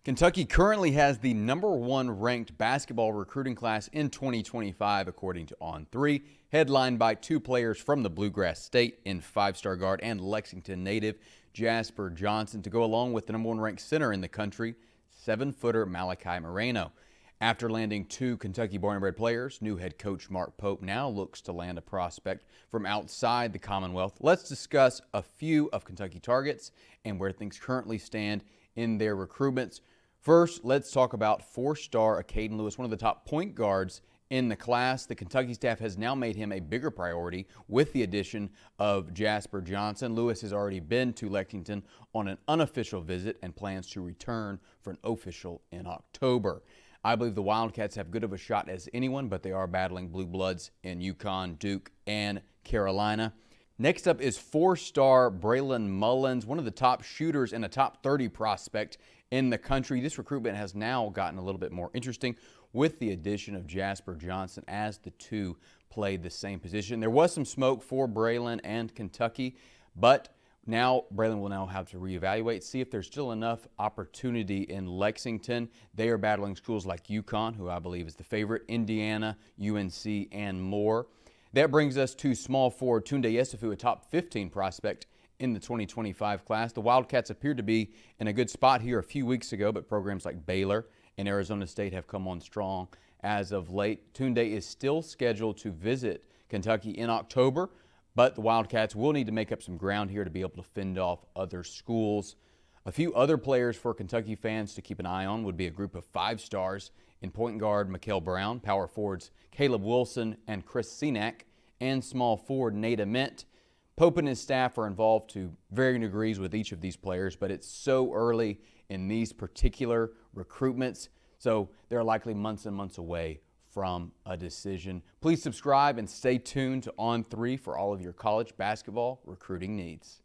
Kentucky currently has the #1 ranked basketball recruiting class in 2025, according to On3, headlined by two players from the Bluegrass State in five-star guard and Lexington native Jasper Johnson to go along with the #1 ranked center in the country, 7-footer Malachi Moreno. After landing two Kentucky born and bred players, new head coach Mark Pope now looks to land a prospect from outside the Commonwealth. Let's discuss a few of Kentucky targets and where things currently stand in their recruitments. First, let's talk about four-star Acaden Lewis, one of the top point guards in the class. The Kentucky staff has now made him a bigger priority with the addition of Jasper Johnson. Lewis has already been to Lexington on an unofficial visit and plans to return for an official in October. I believe the Wildcats have good of a shot as anyone, but they are battling blue bloods in UConn, Duke, and Carolina. Next up is four-star Braylon Mullins, one of the top shooters and a top 30 prospect in the country. This recruitment has now gotten a little bit more interesting with the addition of Jasper Johnson as the two played the same position. There was some smoke for Braylon and Kentucky, but now Braylon will now have to reevaluate, see if there's still enough opportunity in Lexington. They are battling schools like UConn, who I believe is the favorite, Indiana, UNC, and more. That brings us to small forward Tunde Yesufu, a top 15 prospect in the 2025 class. The Wildcats appeared to be in a good spot here a few weeks ago, but programs like Baylor and Arizona State have come on strong as of late. Tunde is still scheduled to visit Kentucky in October, but the Wildcats will need to make up some ground here to be able to fend off other schools. A few other players for Kentucky fans to keep an eye on would be a group of five stars in point guard Mikael Brown, power forwards Caleb Wilson and Chris Senack, and small forward Nate Ament. Pope and his staff are involved to varying degrees with each of these players, but it's so early in these particular recruitments, so they're likely months and months away from a decision. Please subscribe and stay tuned to On3 for all of your college basketball recruiting needs.